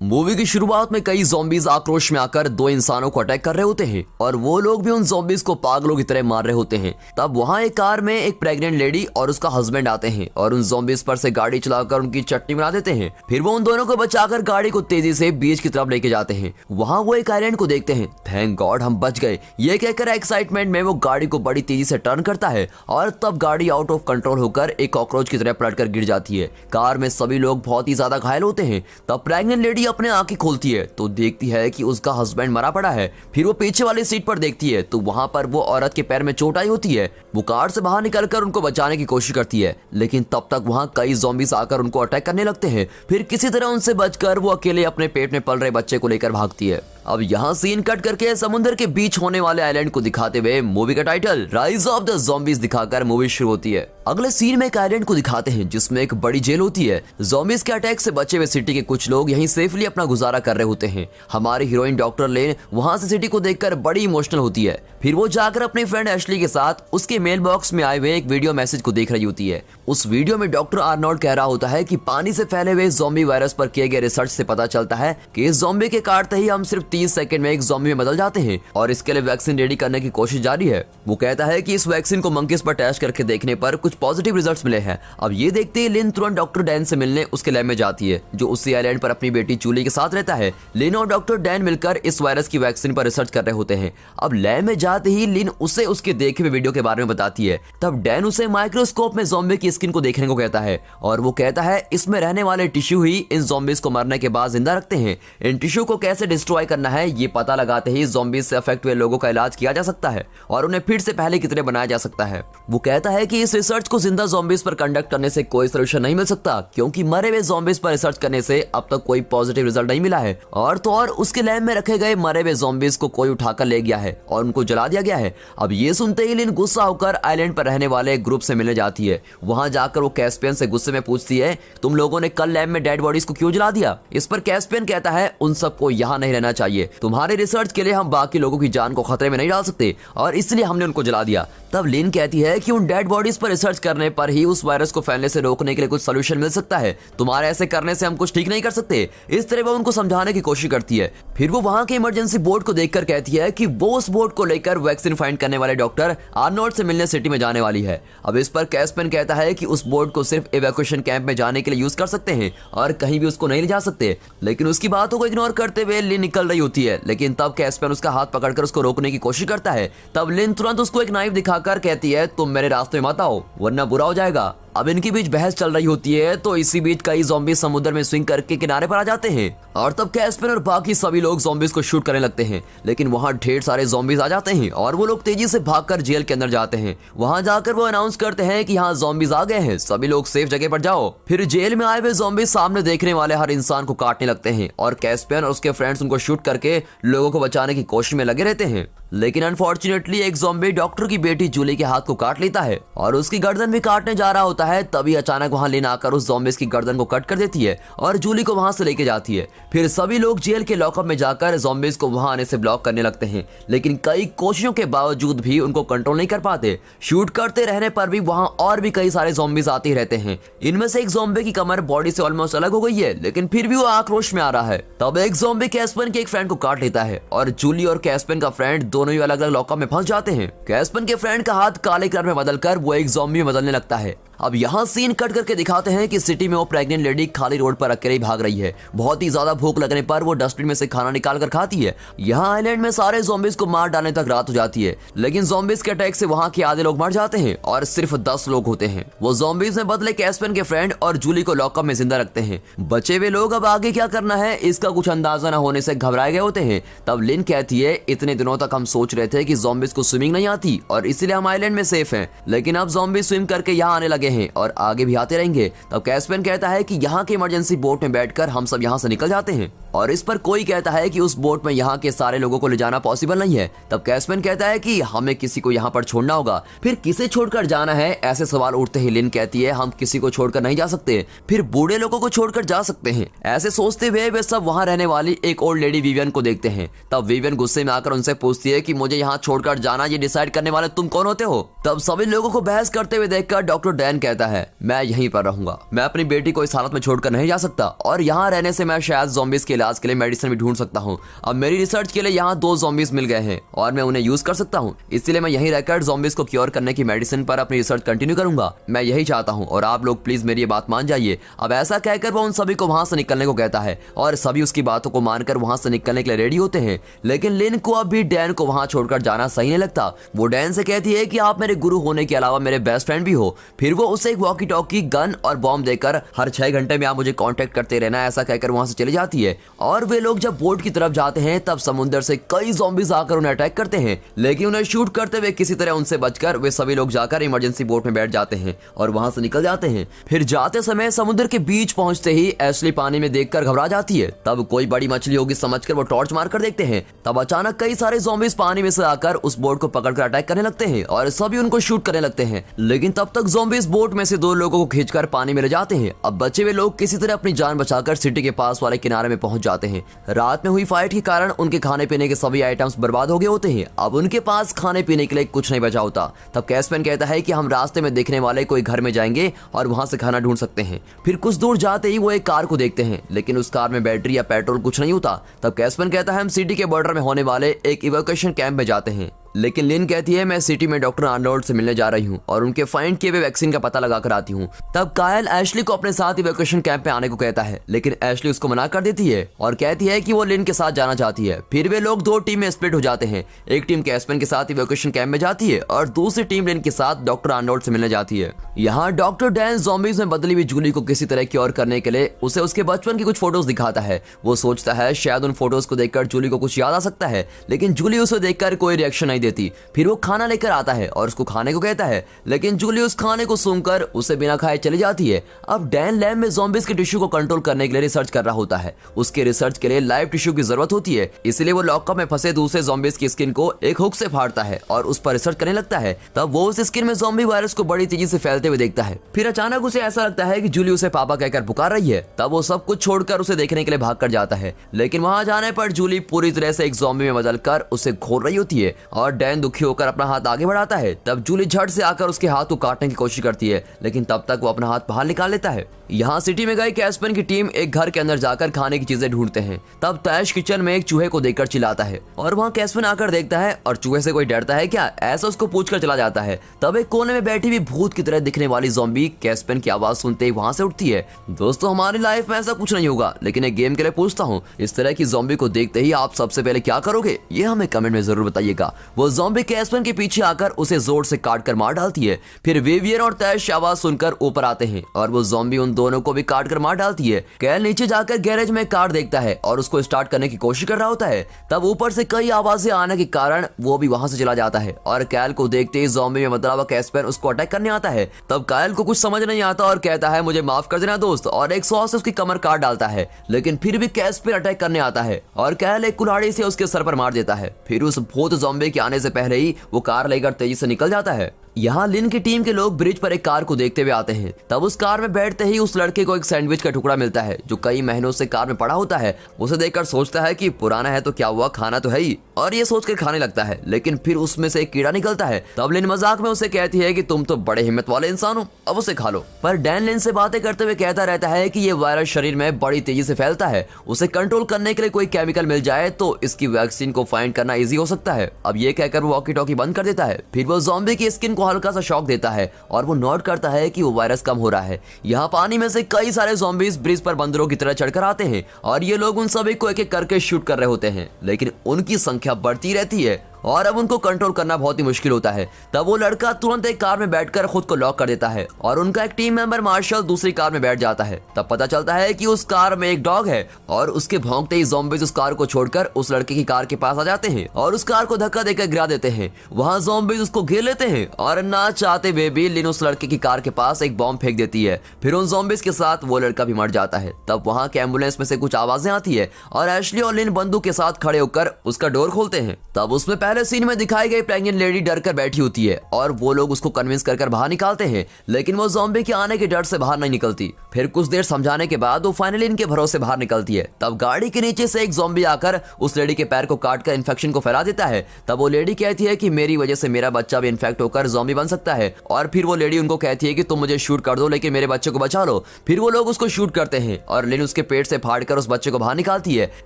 Movie की शुरुआत में कई ज़ॉम्बीज आक्रोश में आकर दो इंसानों को अटैक कर रहे होते हैं और वो लोग भी उन ज़ॉम्बीज को पागलों की तरह मार रहे होते हैं। तब वहाँ एक कार में एक प्रेग्नेंट लेडी और उसका हस्बैंड आते हैं और उन ज़ॉम्बीज पर से गाड़ी चलाकर उनकी चटनी बना देते हैं। फिर वो उन दोनों को बचाकर गाड़ी को तेजी से बीच की तरफ लेके जाते हैं। वहाँ वो एक आइलैंड को देखते हैं। थैंक गॉड हम बच गए, ये कहकर एक्साइटमेंट में वो गाड़ी को बड़ी तेजी से टर्न करता है और तब गाड़ी आउट ऑफ कंट्रोल होकर एक कॉकरोच की तरह पलटकर गिर जाती है। कार में सभी लोग बहुत ही ज्यादा घायल होते हैं। तब प्रेग्नेंट लेडी अपने आंखें खोलती है तो देखती है कि उसका हस्बैंड मरा पड़ा है। फिर वो पीछे वाली सीट पर देखती है तो वहां पर वो औरत के पैर में चोट आई होती है। वो कार से बाहर निकलकर उनको बचाने की कोशिश करती है, लेकिन तब तक वहां कई ज़ॉम्बीज आकर उनको अटैक करने लगते हैं। फिर किसी तरह उनसे बचकर वो अकेले अपने पेट में पल रहे बच्चे को लेकर भागती है। अब यहाँ सीन कट करके समुद्र के बीच होने वाले आइलैंड को दिखाते हुए मूवी का title rise of the zombies दिखाकर मूवी शुरू होती है। अगले सीन में एक आइलैंड को दिखाते हैं जिसमें एक बड़ी जेल होती है। ज़ॉम्बीज के अटैक से बचे हुए सिटी के कुछ लोग यहीं सेफली अपना गुजारा कर रहे होते हैं। हमारी हीरोइन डॉक्टर लेन वहां से सिटी को देखकर बड़ी इमोशनल होती है। फिर वो जाकर अपनी फ्रेंड एशली के साथ उसके मेल बॉक्स में आए हुए एक वीडियो मैसेज को देख रही होती है। उस वीडियो में डॉक्टर आर्नोल्ड कह रहा होता है कि पानी से फैले हुए ज़ॉम्बी वायरस पर किए गए रिसर्च से पता चलता है कि इस ज़ॉम्बी के काटते ही हम सिर्फ 30 सेकंड में एक ज़ॉम्बी में बदल जाते हैं और इसके लिए वैक्सीन रेडी करने की कोशिश जारी है। वो कहता है कि इस वैक्सीन को मंकीज पर टेस्ट करके देखने पर कुछ पॉजिटिव रिजल्ट्स मिले हैं। अब ये देखते ही लिन तुरंत डॉक्टर डैन से मिलने उसके लैब में जाती है जो उसी आइलैंड पर अपनी बेटी जूली के साथ रहता है। लिन और डॉक्टर डैन मिलकर इस वायरस की वैक्सीन पर रिसर्च कर रहे होते हैं। अब लैब में जाते ही लिन उसे उसके देखे हुए वीडियो के बारे में बताती है। तब डैन उसे माइक्रोस्कोप में ज़ॉम्बी की स्किन को देखने को कहता है और वो कहता है इसमें रहने वाले टिश्यू ही इन ज़ॉम्बीज को मरने के बाद जिंदा रखते हैं। इन टिश्यू को कैसे डिस्ट्रॉय करना है ये पता लगाते ही ज़ॉम्बीज से अफेक्ट हुए लोगों का इलाज किया जा सकता है और उन्हें फिर से पहले की तरह बनाया जा सकता है। वो कहता है कि इस रिसर्च को जिंदा ज़ॉम्बीज पर कंडक्ट करने से कोई सोल्यूशन नहीं मिल सकता क्योंकि मरे हुए ज़ॉम्बीज पर रिसर्च करने से अब तक कोई पॉजिटिव रिजल्ट नहीं मिला है। और तो और उसके लैब में रखे गए मरे हुए ज़ॉम्बीज को कोई उठाकर ले गया है और उनको जला दिया गया है। अब ये सुनते ही लिन गुस्सा होकर आइलैंड पर रहने वाले ग्रुप से मिलने जाती है। वहां जाकर वो कैस्पियन से गुस्से में पूछती है तुम लोगों ने कल लैब में डेड बॉडीज को क्यों जला दिया। इस पर कैस्पियन कहता है उन सबको यहाँ नहीं रहना चाहिए, तुम्हारे रिसर्च के लिए हम बाकी लोगों की जान को खतरे में नहीं डाल सकते और इसलिए हमने उनको जला दिया। तब लिन कहती है कि उन डेड बॉडीज पर रिसर्च करने पर ही उस वायरस को फैलने से रोकने के लिए कुछ सोल्यूशन मिल सकता है, तुम्हारे ऐसे करने से हम कुछ ठीक नहीं कर सकते। इस तरह वो उनको समझाने की कोशिश करती है। फिर वो वहां के इमरजेंसी बोर्ड को देखकर कहती है कि वो उस बोर्ड को लेकर वैक्सीन फाइंड करने वाले डॉक्टर आर्नोल्ड से मिलने सिटी में जाने वाली है। अब इस पर कैस्पियन कहता है कि उस बोर्ड को सिर्फ इवैक्यूएशन कैंप में जाने के लिए यूज कर सकते हैं और कहीं भी उसको नहीं ले जा सकते। लेकिन उसकी बातों को इग्नोर करते हुए लिन निकल रही होती है, लेकिन तब कैस्पियन उसका हाथ पकड़कर उसको रोकने की कोशिश करता है। तब लिन तुरंत उसको एक नाइफ दिखाकर कहती है तुम मेरे रास्ते में मत आओ वरना बुरा हो जाएगा। अब इनके बीच बहस चल रही होती है तो इसी बीच कई ज़ॉम्बी समुद्र में स्विंग करके किनारे पर आ जाते हैं और तब कैस्पियन और बाकी सभी लोग ज़ॉम्बीज को शूट करने लगते हैं। लेकिन वहां ढेर सारे ज़ॉम्बीज आ जाते हैं और वो लोग तेजी से भागकर जेल के अंदर जाते हैं। वहां जाकर वो अनाउंस करते हैं कि यहाँ ज़ॉम्बीज आ गए हैं, सभी लोग सेफ जगह पर जाओ। फिर जेल में आए हुए ज़ॉम्बीज सामने देखने वाले हर इंसान को काटने लगते हैं और कैस्पियन और उसके फ्रेंड्स उनको शूट करके लोगों को बचाने की कोशिश में लगे रहते हैं। लेकिन अनफॉर्चुनेटली एक ज़ॉम्बी डॉक्टर की बेटी जूली के हाथ को काट लेता है और उसकी गर्दन भी काटने जा रहा होता है। तभी अचानक वहां लिन आकर उस ज़ॉम्बीज की गर्दन को कट कर देती है और जूली को वहां से लेके जाती है। फिर सभी लोग जेल के लॉकअप में जाकर ज़ॉम्बीज को वहां आने से ब्लॉक करने लगते हैं, लेकिन कई कोशिशों के बावजूद भी उनको कंट्रोल नहीं कर पाते। शूट करते रहने पर भी वहां और भी कई सारे ज़ॉम्बीज आते ही रहते हैं। इनमें से एक ज़ॉम्बी की कमर बॉडी से ऑलमोस्ट अलग हो गई है, लेकिन फिर भी वो आक्रोश में आ रहा है। तब एक ज़ॉम्बी कैस्पियन के एक फ्रेंड को काट लेता है और जूली और कैस्पियन का फ्रेंड दोनों ही अलग अलग लॉकअप में फंस जाते हैं। कैस्पियन के फ्रेंड का हाथ काले कलर में बदलकर वो एक ज़ॉम्बी में बदलने लगता है। अब यहाँ सीन कट करके दिखाते हैं कि सिटी में वो प्रेग्नेंट लेडी खाली रोड पर अकेले भाग रही है। बहुत ही ज्यादा भूख लगने पर वो डस्टबिन में से खाना निकाल कर खाती है। यहाँ आइलैंड में सारे ज़ॉम्बीज को मार डालने तक रात हो जाती है, लेकिन ज़ॉम्बीज के अटैक से वहाँ के आधे लोग मर जाते हैं और सिर्फ 10 लोग होते हैं। वो ज़ॉम्बीज में बदले कैस्पियन के फ्रेंड और जूली को लॉकअप में जिंदा रखते हैं। बचे हुए लोग अब आगे क्या करना है इसका कुछ अंदाजा न होने से घबराए गए होते हैं। तब लिन कहती है इतने दिनों तक हम सोच रहे थे कि ज़ॉम्बीज को स्विमिंग नहीं आती और इसलिए हम आइलैंड में सेफ हैं, लेकिन अब ज़ॉम्बीज स्विम करके यहाँ आने लगे हैं और आगे आते रहेंगे। तब कैस्पियन कहता है कि यहाँ के इमरजेंसी बोट में बैठकर हम सब यहाँ से निकल जाते हैं और इस पर कोई कहता है कि उस बोट में यहाँ के सारे लोगों को ले जाना पॉसिबल नहीं है। तब कैस्पियन कहता है कि हमें किसी को यहाँ पर छोड़ना होगा। फिर किसे छोड़कर जाना है ऐसे सवाल उठते ही लिन कहती है हम किसी को छोड़कर नहीं जा सकते, फिर बूढ़े लोगों को छोड़कर जा सकते हैं। ऐसे सोचते हुए वे सब वहाँ रहने वाली एक ओल्ड लेडी विवियन को देखते हैं। तब विवियन गुस्से में आकर उनसे पूछती है कि मुझे यहाँ छोड़कर जाना ये डिसाइड करने वाले तुम कौन होते हो। तब सभी लोगों को बहस करते हुए देखकर डॉक्टर डैन कहता है मैं यहीं पर रहूंगा, मैं अपनी बेटी को इस हालत में छोड़कर नहीं जा सकता और यहाँ रहने से मैं शायद ज़ॉम्बीज के इलाज के लिए मेडिसिन भी ढूंढ सकता हूँ। अब मेरी रिसर्च के लिए यहाँ 2 ज़ॉम्बीज मिल गए हैं और मैं उन्हें यूज कर सकता हूँ, इसलिए मैं यहीं रहकर ज़ॉम्बीज को क्योर करने की मेडिसिन पर अपनी रिसर्च कंटिन्यू करूंगा। मैं यही चाहता हूँ और आप लोग प्लीज मेरी ये बात मान जाइए। अब ऐसा कहकर वो उन सभी को वहां से निकलने को कहता है और सभी उसकी बातों को मानकर वहां से निकलने के लिए रेडी होते हैं। लेकिन लिन को अब भी डैन को वहां छोड़कर जाना सही नहीं लगता। वो डैन से कहती है कि आप मेरे गुरु होने के अलावा मेरे बेस्ट फ्रेंड भी हो। फिर वो उसे एक वॉकी टॉकी, गन और बॉम्ब देकर हर 6 घंटे में आप मुझे कांटेक्ट करते रहना, ऐसा कहकर वहां से चली जाती है। और वे लोग जब बोट की तरफ जाते हैं तब समुद्र से कई ज़ॉम्बीज आकर उन्हें अटैक करते हैं, लेकिन उन्हें शूट करते हुए किसी तरह उनसे बचकर वे सभी लोग जाकर इमरजेंसी बोट में बैठ जाते हैं और वहां से निकल जाते हैं। फिर जाते समय समुद्र के बीच पहुंचते ही एशली पानी में देखकर घबरा जाती है। तब कोई बड़ी मछली होगी समझकर वो टॉर्च मारकर देखते हैं। तब अचानक कई सारे ज़ॉम्बीज पानी में से आकर उस बोट को पकड़कर अटैक करने लगते हैं और सभी उनको शूट करने लगते हैं। लेकिन तब तक ज़ॉम्बीज बोट में से 2 लोगों को खींचकर पानी में ले जाते हैं। अब बचे हुए लोग किसी तरह अपनी जान बचाकर सिटी के पास वाले किनारे में पहुंच जाते हैं। रात में हुई फाइट के कारण उनके खाने पीने के सभी आइटम्स बर्बाद हो गए होते हैं। अब उनके पास खाने पीने के लिए कुछ नहीं बचा होता। तब कैस्पन कहता है कि हम रास्ते में देखने वाले कोई घर में जाएंगे और वहां से खाना ढूंढ सकते हैं। फिर कुछ दूर जाते ही वो एक कार को देखते हैं, लेकिन उस कार में बैटरी या पेट्रोल कुछ नहीं होता। तब कैस्पन कहता है हम सिटी के बॉर्डर में होने वाले एक इवैक्यूएशन कैंप में जाते हैं। लेकिन लिन कहती है मैं सिटी में डॉक्टर आर्नोल्ड से मिलने जा रही हूँ और उनके फाइंड किए हुए वैक्सीन का पता लगा कर आती हूँ। तब कायल एशली को अपने साथ इवैक्यूएशन कैंप में आने को कहता है, लेकिन एशली उसको मना कर देती है और कहती है कि वो लिन के साथ जाना चाहती है। फिर वे लोग 2 टीम में स्प्लिट हो जाते हैं। एक टीम कैस्पन के साथ इवैक्यूएशन कैंप में जाती है और दूसरी टीम लिन के साथ डॉक्टर आर्नोल्ड से मिलने जाती है। यहाँ डॉक्टर डैन ज़ॉम्बीज में बदली हुई जूली को किसी तरह क्योर करने के लिए उसे उसके बचपन की कुछ फोटोज दिखाता है। वो सोचता है शायद उन फोटोज को देखकर जूली को कुछ याद आ सकता है, लेकिन जूली उसे देखकर कोई रिएक्शन नहीं देती। फिर वो खाना लेकर आता है और उसको खाने को कहता है, लेकिन जूली उस खाने को सूंघकर उसे बिना खाए चली जाती है। अब डैन लैब में ज़ॉम्बीज के टिश्यू को कंट्रोल करने के लिए रिसर्च कर रहा होता है। उसके रिसर्च के लिए लाइव टिश्यू की जरूरत होती है, इसलिए वो लॉकअप में फंसे दूसरे ज़ॉम्बीज की स्किन को एक हुक से फाड़ता है और उस पर रिसर्च करने लगता है। तब वो उस स्किन में ज़ॉम्बी वायरस को बड़ी तेजी से फैलते हुए देखता है। फिर अचानक उसे ऐसा लगता है कि जूली उसे पापा कहकर पुकार रही है। तब वो सब कुछ छोड़कर उसे देखने के लिए भाग कर जाता है, लेकिन वहां जाने पर जूली पूरी तरह से एक ज़ॉम्बी में बदलकर उसे घोर रही होती है और डैन दुखी होकर अपना हाथ आगे बढ़ाता है। तब जूली झट से आकर उसके हाथ को काटने की कोशिश करती है, लेकिन तब तक वो अपना हाथ बाहर निकाल लेता है। यहाँ सिटी में गई कैस्पन की टीम एक घर के अंदर जाकर खाने की चीजें ढूंढते हैं। तब तैश किचन में एक चूहे को देखकर चिल्लाता है और वहाँ कैस्पन आकर देखता है और चूहे से कोई डरता है क्या, ऐसा उसको पूछकर चला जाता है। तब एक कोने में बैठी हुई भूत की तरह दिखने वाली ज़ॉम्बी कैस्पन की आवाज सुनते ही वहां से उठती है। दोस्तों हमारी लाइफ में ऐसा कुछ नहीं होगा, लेकिन एक गेम के लिए पूछता हूँ, इस तरह की ज़ॉम्बी को देखते ही आप सबसे पहले क्या करोगे, ये हमें कमेंट में जरूर बताइएगा। वो ज़ॉम्बी कैस्पन के पीछे आकर उसे जोर से काट कर मार डालती है। फिर विवियन और तैश आवाज सुनकर ऊपर आते हैं और वो ज़ॉम्बी उन दोनों को भी काट कर मार डालती है। कैल नीचे जाकर गैरेज में कार देखता है और उसको स्टार्ट करने की कोशिश कर रहा होता है। तब ऊपर से कई आवाजें आने के कारण वो भी वहां से चला जाता है और कैल को देखते ही ज़ॉम्बी में बदला हुआ कैस्पर उसको अटैक करने आता है। तब कायल को कुछ समझ नहीं आता और कहता है मुझे माफ कर देना दोस्त, और एक सॉस से उसकी कमर काट डालता है, लेकिन फिर भी कैस्पर अटैक करने आता है और कायल एक कुल्हाड़ी से उसके सर पर मार देता है। फिर उस भूत ज़ॉम्बी के आने से पहले ही वो कार लेकर तेजी से निकल जाता है। यहाँ लिन की टीम के लोग ब्रिज पर एक कार को देखते हुए आते हैं। तब उस कार में बैठते ही उस लड़के को एक सैंडविच का टुकड़ा मिलता है जो कई महीनों से कार में पड़ा होता है। उसे देखकर सोचता है कि पुराना है तो क्या हुआ, खाना तो है ही, और ये सोचकर खाने लगता है, लेकिन फिर उसमें से एक कीड़ा निकलता है। तब लिन मजाक में उसे कहती है कि तुम तो बड़े हिम्मत वाले इंसान हो, अब उसे खा लो। पर डैन लिन से बातें करते हुए कहता रहता है कि ये वायरस शरीर में बड़ी तेजी से फैलता है, उसे कंट्रोल करने के लिए कोई केमिकल मिल जाए तो इसकी वैक्सीन को फाइंड करना इजी हो सकता है। अब ये कहकर वो वॉकी टॉकी बंद कर देता है। फिर वो ज़ॉम्बी की स्किन को हल्का सा शॉक देता है और वो नोट करता है कि वो वायरस कम हो रहा है। यहाँ पानी में से कई सारे ज़ॉम्बीज ब्रिज पर बंदरों की तरह चढ़कर आते हैं और ये लोग उन सभी को एक एक करके शूट कर रहे होते हैं, लेकिन उनकी संख्या बढ़ती रहती है और अब उनको कंट्रोल करना बहुत ही मुश्किल होता है। तब वो लड़का तुरंत एक कार में बैठकर खुद को लॉक कर देता है और उनका एक टीम मेंबर मार्शल दूसरी कार में बैठ जाता है। तब पता चलता है कि उस कार में एक डॉग है और उसके भौंकते ही ज़ॉम्बीज उस कार को छोड़कर उस लड़के की कार के पास आ जाते हैं और उस कार को धक्का देकर गिरा देते हैं। वहाँ ज़ॉम्बीज उसको घेर लेते हैं और ना चाहते हुए भी लिन उस लड़के की कार के पास एक बॉम्ब फेंक देती है। फिर उन ज़ॉम्बीज के साथ वो लड़का भी मर जाता है। तब वहाँ के एम्बुलेंस में से कुछ आवाजें आती है और एशली और लिन बंदूक के साथ खड़े होकर उसका डोर खोलते हैं। तब उसमें पहले सीन में दिखाई गई प्रेग्नेंट लेडी डर कर बैठी होती है और वो लोग उसको कन्विंस कर बाहर निकालते हैं, लेकिन वो ज़ॉम्बी के आने के डर से बाहर नहीं निकलती। फिर कुछ देर समझाने के बाद वो फाइनली इनके भरोसे बाहर निकलती है। तब गाड़ी के नीचे से एक ज़ॉम्बी आकर उस लेडी के पैर को काट कर इन्फेक्शन को फैला देता है। तब वो लेडी कहती है कि मेरी वजह से मेरा बच्चा भी इन्फेक्ट होकर ज़ॉम्बी बन सकता है, और फिर वो लेडी उनको कहती है कि तुम मुझे शूट कर दो लेकिन मेरे बच्चे को बचा लो। फिर वो लोग उसको शूट करते हैं और लिन उसके पेट से फाड़कर उस बच्चे को बाहर निकालती है।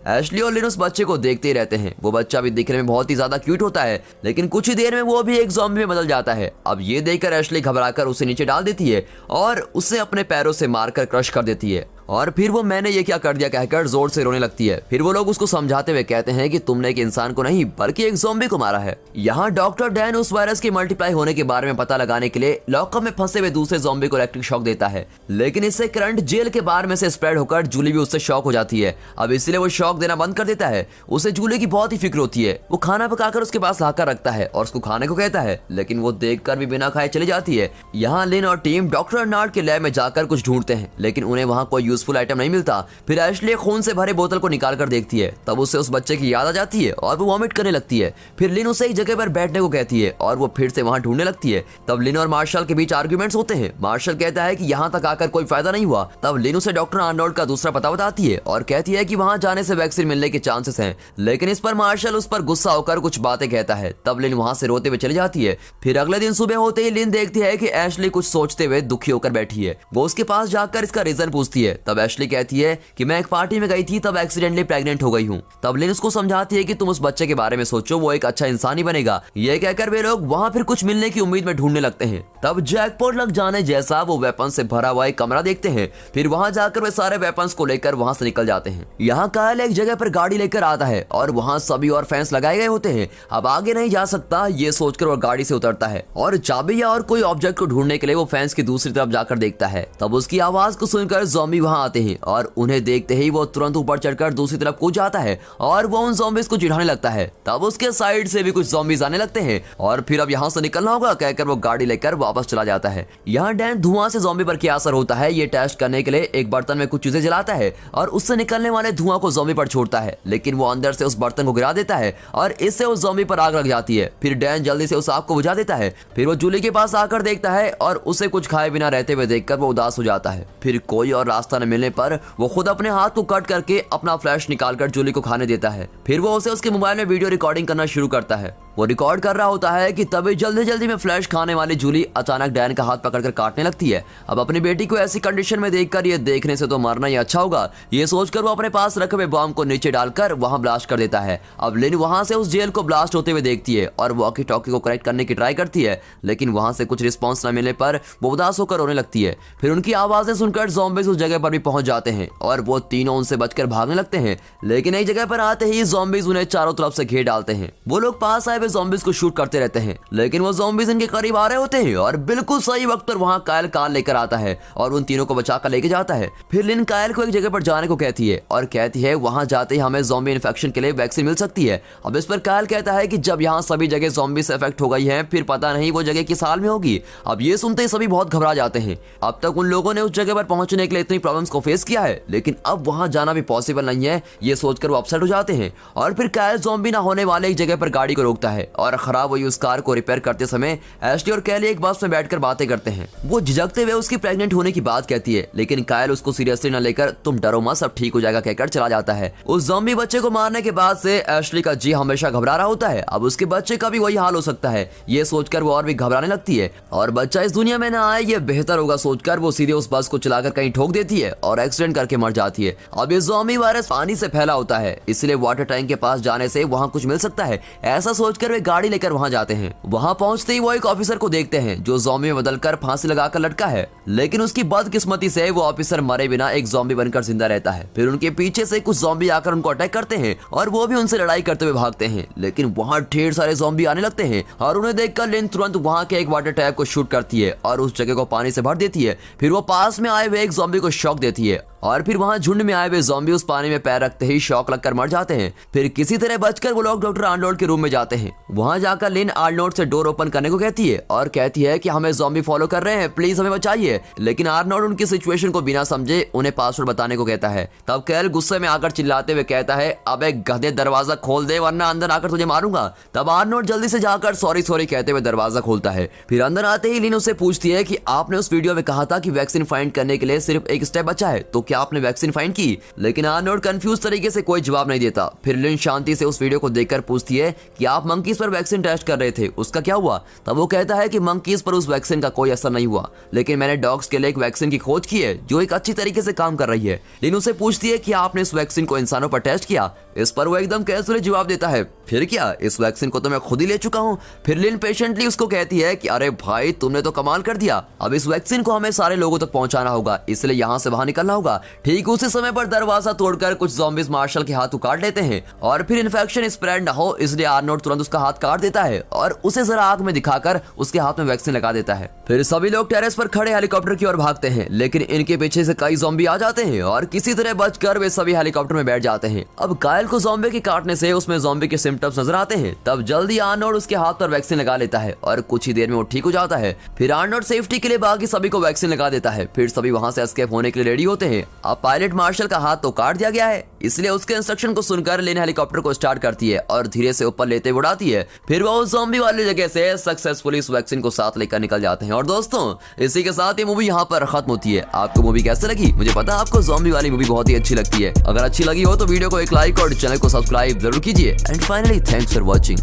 एशली और लिन उस बच्चे को देखते ही रहते हैं। वो बच्चा भी दिखने में बहुत ही ज्यादा क्यूट होता है, लेकिन कुछ ही देर में वो भी एक ज़ॉम्बी में बदल जाता है। अब ये देखकर एशली घबराकर उसे नीचे डाल देती है और उसे अपने पैरों से मारकर क्रश कर देती है, और फिर वो मैंने ये क्या कर दिया कहकर जोर से रोने लगती है। फिर वो लोग उसको समझाते हुए कहते हैं कि तुमने एक इंसान को नहीं बल्कि एक ज़ॉम्बी को मारा है। यहाँ डॉक्टर डैन उस वायरस के मल्टीप्लाई होने के बारे में पता लगाने के लिए लॉकअप में फंसे हुए दूसरे ज़ॉम्बी को इलेक्ट्रिक शॉक देता है, लेकिन इससे करंट जेल के बाहर में से स्प्रेड होकर जूली भी उससे शॉक हो जाती है। अब इसलिए वो शॉक देना बंद कर देता है। उसे जूली की बहुत ही फिक्र होती है। वो खाना पकाकर उसके पास लाकर रखता है और उसको खाने को कहता है, लेकिन वो देखकर भी बिना खाए चली जाती है। यहाँ लिन और टीम डॉक्टर अर्नाल्ड के लैब में जाकर कुछ ढूंढते हैं, लेकिन उन्हें वहाँ कोई यूजफुल आइटम नहीं मिलता। फिर एशली खून से भरे बोतल को निकाल कर देखती है। तब उसे उस बच्चे की याद आ जाती है और वो वॉमिट करने लगती है। फिर लिन उसे एक जगह पर बैठने को कहती है और वो फिर से वहां ढूंढने लगती है। तब लिन और मार्शल के बीच आर्ग्यूमेंट्स होते हैं। मार्शल कहता है कि यहाँ तक आकर कोई फायदा नहीं हुआ। तब लिन उसे डॉक्टर आर्नोल्ड का दूसरा पता बताती है और कहती है कि वहां जाने से वैक्सीन मिलने के चांसेस हैं, लेकिन इस पर मार्शल उस पर गुस्सा होकर कुछ बातें कहता है। तब लिन वहां से रोते हुए चली जाती है। फिर अगले दिन सुबह होते ही लिन देखती है कि एशली कुछ सोचते हुए दुखी होकर बैठी है। वो उसके पास जाकर इसका रीजन पूछती है। तब एशली कहती है कि मैं एक पार्टी में गई थी, तब एक्सीडेंटली प्रेग्नेंट हो गई हूँ। तब लिन उसको समझाती है कि तुम उस बच्चे के बारे में सोचो, वो एक अच्छा इंसान ही बनेगा। ये कहकर वे लोग वहाँ फिर कुछ मिलने की उम्मीद में ढूंढने लगते हैं। तब जैकपॉट लग जाने जैसा वो वेपन से भरा हुआ एक कमरा देखते हैं। फिर वहाँ जाकर वे सारे वेपन्स को लेकर वहाँ से निकल जाते हैं। यहाँ कायल एक जगह पर गाड़ी लेकर आता है और वहाँ सभी और फैंस लगाए गए होते हैं। अब आगे नहीं जा सकता ये सोचकर वो गाड़ी से उतरता है और चाबी या और कोई ऑब्जेक्ट को ढूंढने के लिए वो फैंस की दूसरी तरफ जाकर देखता है। तब उसकी आवाज को सुनकर ज़ॉम्बी वहाँ आते हैं और उन्हें देखते ही वो तुरंत ऊपर चढ़कर दूसरी तरफ कूद जाता है और वो उन ज़ॉम्बीज़ को चिढ़ाने लगता है। तब उसके साइड से भी कुछ ज़ॉम्बीज़ आने लगते हैं और फिर अब यहाँ से निकलना होगा कहकर वो गाड़ी लेकर वापस चला जाता है। यहाँ डैन धुआं से ज़ॉम्बी पर क्या असर होता है ये टेस्ट करने के लिए एक बर्तन में कुछ चीजें जलाता है और उससे निकलने वाले धुआं को ज़ॉम्बी पर छोड़ता है, लेकिन वो अंदर से उस बर्तन को गिरा देता है और इससे उस ज़ॉम्बी पर आग लग जाती है। फिर डैन जल्दी से उस आग को बुझा देता है। फिर वो जूली के पास आकर देखता है और उसे कुछ खाए बिना रहते हुए देखकर वो उदास हो जाता है। फिर कोई और रास्ता न मिलने पर वो खुद अपने हाथ को कट करके अपना फ्लैश निकालकर जूली को खाने देता है। फिर वो उसे उसके मोबाइल में वीडियो रिकॉर्डिंग करना शुरू करता है। वो रिकॉर्ड कर रहा होता है कि तभी जल्दी जल्दी में फ्लैश खाने वाली जूली अचानक डैन का हाथ पकड़कर काटने लगती है। अब अपनी बेटी को ऐसी कंडीशन में देखकर ये देखने से तो मरना ही अच्छा होगा, ये सोचकर वो अपने पास रखे हुए बॉम्ब को नीचे डालकर वहां ब्लास्ट कर देता है। अब लिन वहां से उस जेल को ब्लास्ट होते हुए देखती है और वॉकी टॉकी को कनेक्ट करने की ट्राई करती है, लेकिन वहां से कुछ रिस्पॉन्स न मिलने पर वो उदास होकर रोने लगती है। फिर उनकी आवाजें सुनकर ज़ॉम्बीज़ उस जगह पर भी पहुंच जाते हैं और वो तीनों उनसे बचकर भागने लगते हैं, लेकिन एक जगह पर आते ही ज़ॉम्बीज़ उन्हें चारों तरफ से घेर डालते हैं। वो लोग पास आए हुए ज़ॉम्बीज़ को शूट करते रहते हैं, लेकिन वो ज़ॉम्बीज़ इनके करीब आ रहे होते हैं और बिल्कुल सही वक्त पर वहां कायल कार लेकर आता है और उन तीनों को बचाकर लेके जाता है। फिर लिन कायल को एक जगह पर जाने को कहती है और कहती है वहां जाते ही हमें ज़ॉम्बी इन्फेक्शन के लिए वैक्सीन मिल सकती है। अब इस पर कायल कहता है कि जब यहाँ सभी जगह ज़ॉम्बी से इफेक्ट हो गई है फिर पता नहीं वो जगह किस हाल में होगी। अब ये सुनते ही सभी बहुत घबरा जाते हैं। अब तक उन लोगों ने उस जगह पर पहुंचने के लिए इतनी प्रॉब्लम्स को फेस किया है, लेकिन अब वहां जाना भी पॉसिबल नहीं है ये सोचकर वो अपसेट हो जाते हैं। और फिर कायल ज़ॉम्बी ना होने वाले एक जगह पर गाड़ी को रोकता है और खराब हुई उस कार को रिपेयर करते समय एशली और कैली एक बस में बैठकर बातें करते हैं। वो झिझकते हुए उसकी प्रेग्नेंट होने की बात कहती है, लेकिन कायल उसको सीरियसली न लेकर तुम डरो मत सब ठीक हो जाएगा कहकर चला जाता है। उस ज़ॉम्बी बच्चे को मारने के बाद से एशली का जी हमेशा घबरा रहा होता है। अब उसके बच्चे का भी वही हाल हो सकता है ये सोचकर वो और भी घबराने लगती है और बच्चा इस दुनिया में ना आए ये बेहतर होगा सोचकर वो सीधे उस बस को चलाकर कहीं ठोक देती है और एक्सीडेंट करके मर जाती है। अब ये ज़ॉम्बी वायरस पानी से फैला होता है, इसलिए वाटर टैंक के पास जाने से वहां कुछ मिल सकता है, ऐसा सोचकर वे गाड़ी लेकर वहां जाते हैं। वहां पहुंचते ही वो एक ऑफिसर को देखते हैं जो ज़ॉम्बी में बदलकर फांसी लगाकर लटका है, लेकिन उसकी बदकिस्मती से वो ऑफिसर मरे बिना एक ज़ॉम्बी बनकर जिंदा रहता है। फिर उनके पीछे से कुछ ज़ॉम्बी आकर उनको अटैक करते हैं और वो भी उनसे लड़ाई करते हुए भागते हैं, लेकिन वहां ढेर सारे ज़ॉम्बी आने लगते हैं और उन्हें देखकर लिन तुरंत वहां के एक वाटर टैप को शूट करती है और उस जगह को पानी से भर देती है। फिर वो पास में आए हुए एक ज़ॉम्बी को शॉक देती है और फिर वहाँ झुंड में आए हुए ज़ॉम्बी उस पानी में पैर रखते ही शॉक लगकर मर जाते हैं। फिर किसी तरह बचकर वो लोग डॉक्टर आर्नोल्ड के रूम में जाते हैं। वहाँ जाकर लिन आर्नोल्ड से डोर ओपन करने को कहती है और कहती है कि हमें ज़ॉम्बी फॉलो कर रहे हैं, प्लीज हमें बचाइए। लेकिन आर्नोल्ड उनकी सिचुएशन को बिना समझे उन्हें पासवर्ड बताने को कहता है। तब कैल गुस्से में आकर चिल्लाते हुए कहता है, अबे गधे दरवाजा खोल दे वरना अंदर आकर तुझे मारूंगा। तब आर्नोल्ड जल्दी से जाकर सॉरी कहते हुए दरवाजा खोलता है। फिर अंदर आते ही लिन उससे पूछती है कि आपने उस वीडियो में कहा था कि वैक्सीन फाइंड करने के लिए सिर्फ एक स्टेप बचा है, तो क्या आपने वैक्सीन फाइंड की? लेकिन आर्नोल्ड कंफ्यूज तरीके से कोई जवाब नहीं देता। फिर लिन शांति से उस वीडियो को देखकर पूछती है कि आप मंकीज पर वैक्सीन टेस्ट कर रहे थे, उसका क्या हुआ? तब वो कहता है कि मंकीज पर उस वैक्सीन का कोई असर नहीं हुआ, लेकिन मैंने डॉग्स के लिए एक वैक्सीन की खोज की है जो एक अच्छी तरीके से काम कर रही है। लिन उसे पूछती है कि आपने इस वैक्सीन को इंसानों पर टेस्ट किया? इस पर वो एकदम कैजुअली जवाब देता है, फिर क्या, इस वैक्सीन को तो मैं खुद ही ले चुका हूँ। फिर लिन पेशेंटली उसको कहती है कि अरे भाई तुमने तो कमाल कर दिया, अब इस वैक्सीन को हमें सारे लोगों तक पहुंचाना होगा, इसलिए यहाँ से बाहर निकलना होगा। ठीक उसी समय पर दरवाजा तोड़कर कुछ ज़ॉम्बीज मार्शल के हाथ काट लेते हैं और फिर इन्फेक्शन स्प्रेड ना हो इसलिए आर्नोल्ड तुरंत उसका हाथ काट देता है और उसे जरा आग में दिखाकर उसके हाथ में वैक्सीन लगा देता है। फिर सभी लोग टेरेस पर खड़े हेलीकॉप्टर की ओर भागते हैं, लेकिन इनके पीछे से कई ज़ॉम्बी आ जाते हैं और किसी तरह बचकर वे सभी हेलीकॉप्टर में बैठ जाते हैं। अब कायल को ज़ॉम्बी के काटने से उसमें ज़ॉम्बी के सिम्टम्स नजर आते हैं। तब जल्दी आर्नोल्ड उसके हाथ पर वैक्सीन लगा लेता है और कुछ ही देर में वो ठीक हो जाता है। फिर आर्नोल्ड सेफ्टी के लिए बाकी सभी को वैक्सीन लगा देता है। फिर सभी वहां से एस्केप होने के लिए रेडी होते हैं। अब पायलट मार्शल का हाथ तो काट दिया गया है, इसलिए उसके इंस्ट्रक्शन को सुनकर लिन हेलीकॉप्टर को स्टार्ट करती है और धीरे से ऊपर लेते उड़ाती है। फिर वो उस ज़ॉम्बी वाली जगह से सक्सेसफुली इस वैक्सीन को साथ लेकर निकल जाते हैं। और दोस्तों इसी के साथ ये मूवी यहाँ पर खत्म होती है। आपको मूवी कैसे लगी? मुझे पता है आपको ज़ॉम्बी वाली मूवी बहुत ही अच्छी लगती है। अगर अच्छी लगी हो तो वीडियो को एक लाइक और चैनल को सब्सक्राइब जरूर कीजिए। And finally thanks for watching.